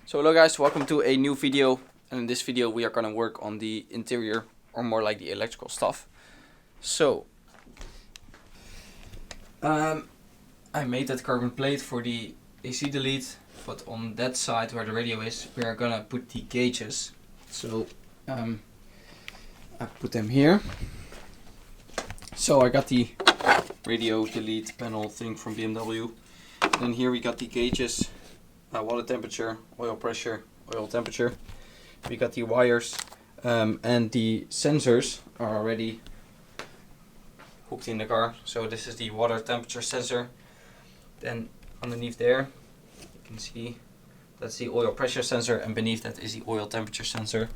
So hello guys, welcome to a new video, and in this video we are gonna work on the interior, or more like the electrical stuff. So I made that carbon plate for the AC delete, but on that side where the radio is, we are gonna put the gauges. So I put them here. So I got the radio delete panel thing from BMW, and then here we got the gauges. Water temperature, oil pressure, oil temperature. We got the wires, and the sensors are already hooked in the car. So this is the water temperature sensor. Then underneath there, you can see that's the oil pressure sensor, and beneath that is the oil temperature sensor.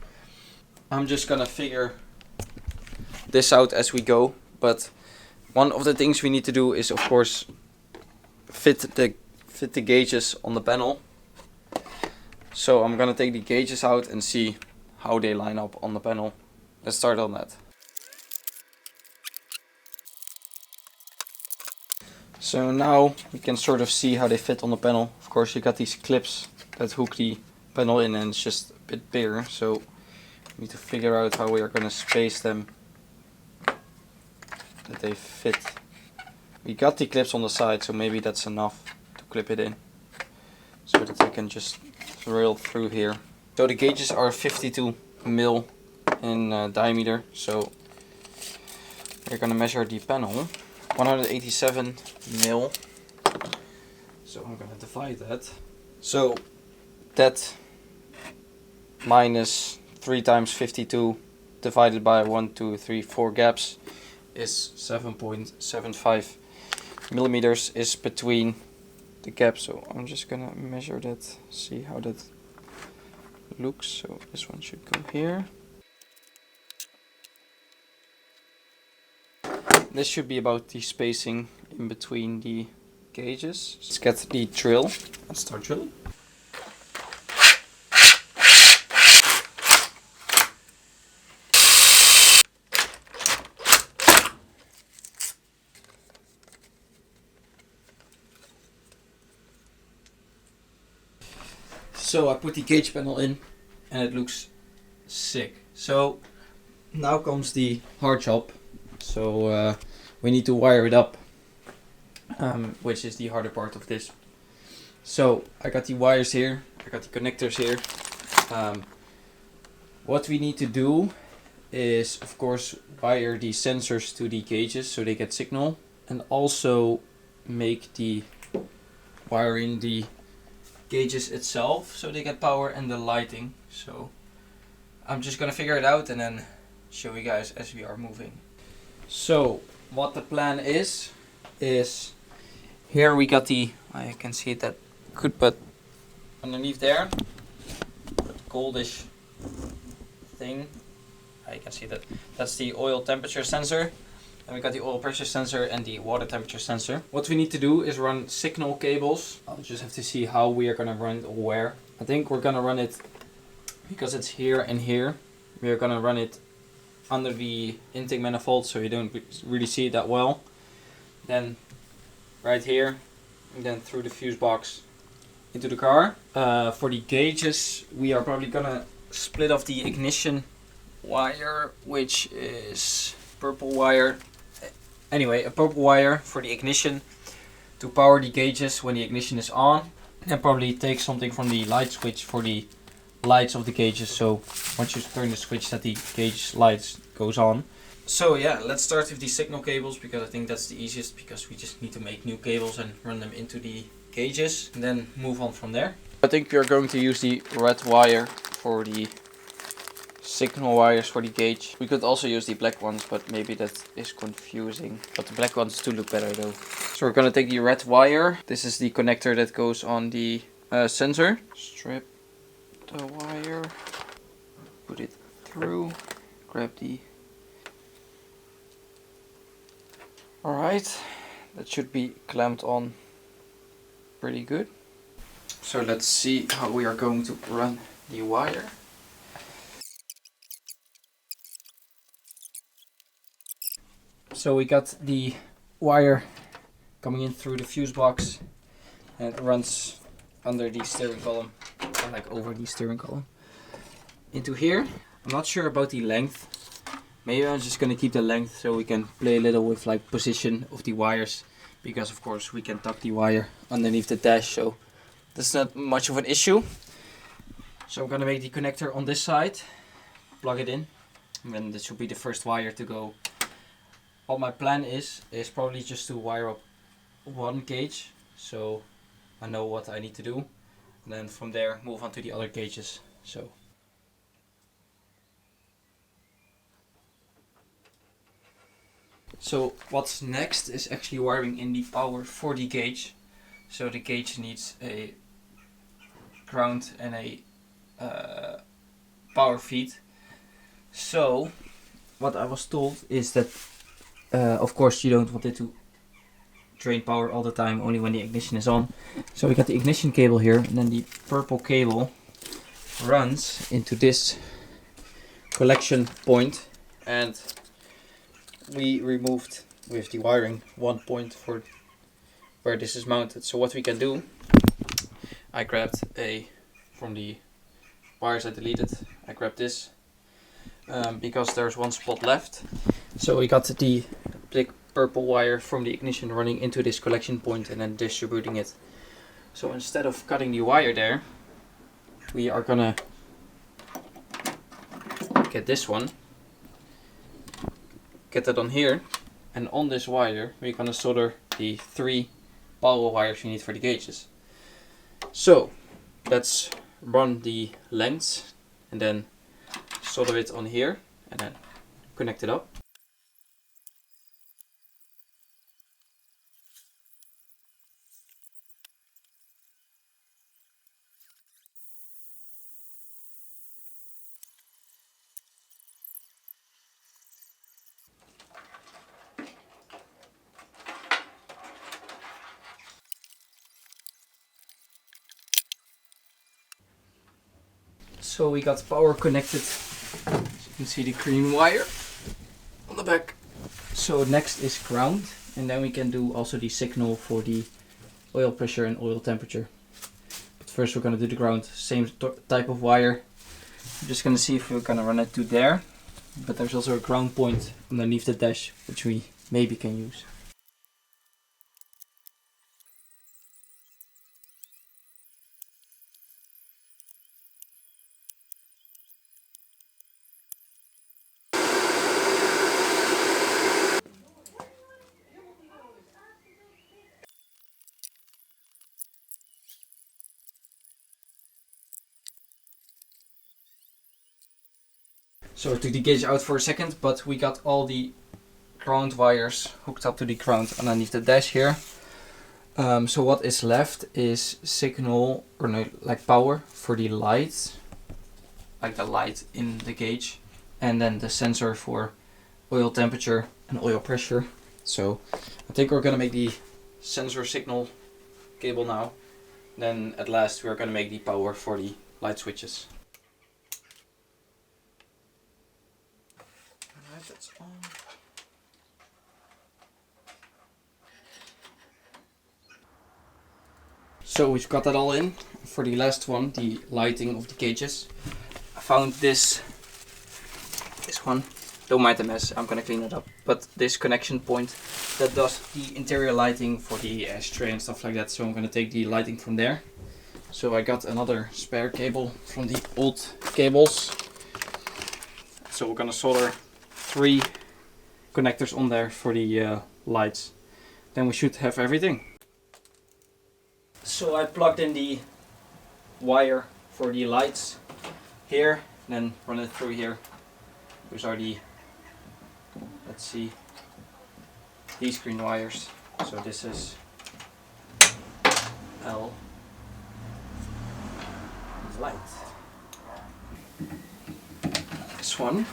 I'm just gonna figure this out as we go, but one of the things we need to do is, of course, fit the gauges on the panel. So I'm gonna take the gauges out and see how they line up on the panel. Let's start on that. So now we can sort of see how they fit on the panel. Of course, you got these clips that hook the panel in, and it's just a bit bigger, so we need to figure out how we are gonna space them that they fit. We got the clips on the side, so maybe that's enough to clip it in, so that I can just drill through here. So the gauges are 52 mil in diameter, so we're gonna measure the panel 187 mil. So I'm gonna divide that. So that minus 3 times 52 divided by 1, 2, 3, 4 gaps is 7.75 millimeters is between the gaps. So I'm just gonna measure that, see how that looks. So this one should go here. This should be about the spacing in between the gauges. Let's get the drill and start drilling. So I put the gauge panel in and it looks sick. So now comes the hard job. So we need to wire it up, which is the harder part of this. So I got the wires here, I got the connectors here. What we need to do is, of course, wire the sensors to the gauges so they get signal, and also make the wiring the gauges itself so they get power, and the lighting. So I'm just gonna figure it out and then show you guys as we are moving. So what the plan is here we got the, I can see that could put underneath there, that goldish thing. I can see that that's the oil temperature sensor, and we got the oil pressure sensor and the water temperature sensor. What we need to do is run signal cables. I'll just have to see how we are gonna run it, or where. I think we're gonna run it, because it's here and here, we are gonna run it under the intake manifold so you don't really see it that well. Then right here, and then through the fuse box into the car. For the gauges, we are probably gonna split off the ignition wire, which is purple wire. Anyway, a purple wire for the ignition to power the gauges when the ignition is on, and probably take something from the light switch for the lights of the gauges, so once you turn the switch that the gauge lights goes on. So yeah, let's start with the signal cables, because I think that's the easiest, because we just need to make new cables and run them into the gauges and then move on from there. I think we are going to use the red wire for the signal wires for the gauge. We could also use the black ones, but maybe that is confusing, but the black ones do look better though. So we're gonna take the red wire. This is the connector that goes on the sensor. Strip the wire, put it through, grab the... Alright, that should be clamped on pretty good. So let's see how we are going to run the wire. So we got the wire coming in through the fuse box, and it runs under the steering column. like over the steering column. Into here. I'm not sure about the length. Maybe I'm just gonna keep the length so we can play a little with like position of the wires, because of course we can tuck the wire underneath the dash, so that's not much of an issue. So I'm gonna make the connector on this side, plug it in, and then this should be the first wire to go. What my plan is probably just to wire up one gauge, so I know what I need to do, and then from there move on to the other gauges. So what's next is actually wiring in the power for the gauge. So the gauge needs a ground and a power feed. So what I was told is that of course you don't want it to drain power all the time, only when the ignition is on. So we got the ignition cable here, and then the purple cable runs into this collection point, and we removed with the wiring one point for where this is mounted. So what we can do, I grabbed from the wires I deleted, I grabbed this because there's one spot left. So we got the big purple wire from the ignition running into this collection point and then distributing it. So instead of cutting the wire there, we are gonna get this one, get that on here, and on this wire we're gonna solder the 3 power wires you need for the gauges. So let's run the lengths and then solder it on here and then connect it up. So we got power connected, so you can see the green wire on the back. So next is ground, and then we can do also the signal for the oil pressure and oil temperature. But first we're going to do the ground, same type of wire. I'm just going to see if we're going to run it to there, but there's also a ground point underneath the dash which we maybe can use. So I took the gauge out for a second, but we got all the ground wires hooked up to the ground underneath the dash here. So what is left is signal, or no, like power for the light, like the light in the gauge, and then the sensor for oil temperature and oil pressure. So I think we're gonna make the sensor signal cable now. Then at last we're gonna make the power for the light switches. Alright, that's on. So we've got that all in. For the last one, the lighting of the gauges, I found this one. Don't mind the mess, I'm gonna clean it up. But this connection point that does the interior lighting for the ashtray and stuff like that. So I'm gonna take the lighting from there. So I got another spare cable from the old cables. So we're gonna solder 3 connectors on there for the lights. Then we should have everything. So I plugged in the wire for the lights here, then run it through here. Those are the, let's see, these green wires. So this is L light. This one.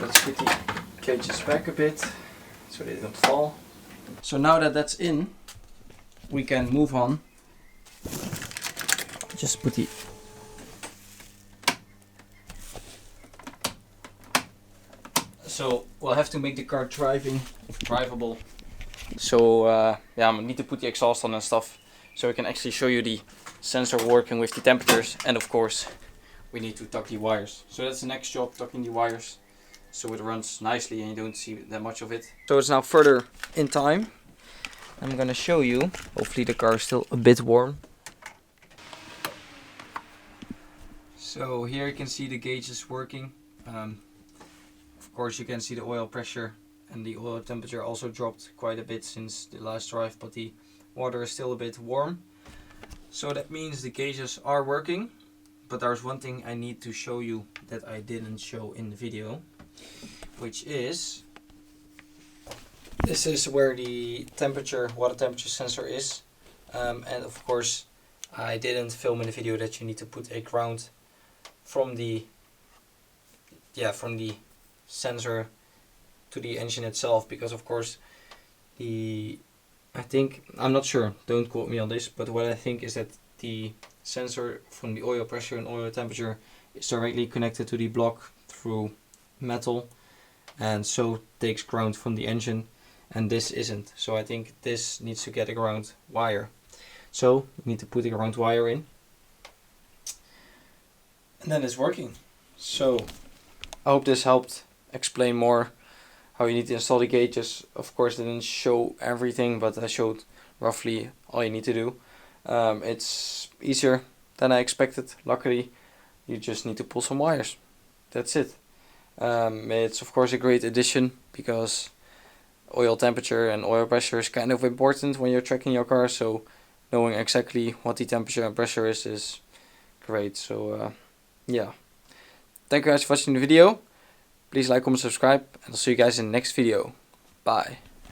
Let's put the cages back a bit so they don't fall. So now that that's in, we can move on. Just put the so we'll have to make the car drivable. So yeah, I need to put the exhaust on and stuff. so I can actually show you the sensor working with the temperatures. And of course we need to tuck the wires. So that's the next job, tucking the wires so it runs nicely and you don't see that much of it. So it's now further in time. I'm gonna show you. Hopefully the car is still a bit warm. So here you can see the gauges working. Of course you can see the oil pressure and the oil temperature also dropped quite a bit since the last drive, but the water is still a bit warm. So that means the gauges are working. But there's one thing I need to show you that I didn't show in the video, which is this is where the water temperature sensor is. And of course I didn't film in the video that you need to put a ground from the sensor to the engine itself, because of course I'm not sure, don't quote me on this, but what I think is that the sensor from the oil pressure and oil temperature is directly connected to the block through metal, and so takes ground from the engine, and this isn't. So I think this needs to get a ground wire. So we need to put a ground wire in, and then it's working. So I hope this helped explain more how you need to install the gauges. Of course I didn't show everything, but I showed roughly all you need to do. It's easier than I expected. Luckily, you just need to pull some wires. That's it. It's of course a great addition because oil temperature and oil pressure is kind of important when you're tracking your car. So knowing exactly what the temperature and pressure is great. So yeah. Thank you guys for watching the video. Please like, comment, subscribe, and I'll see you guys in the next video. Bye.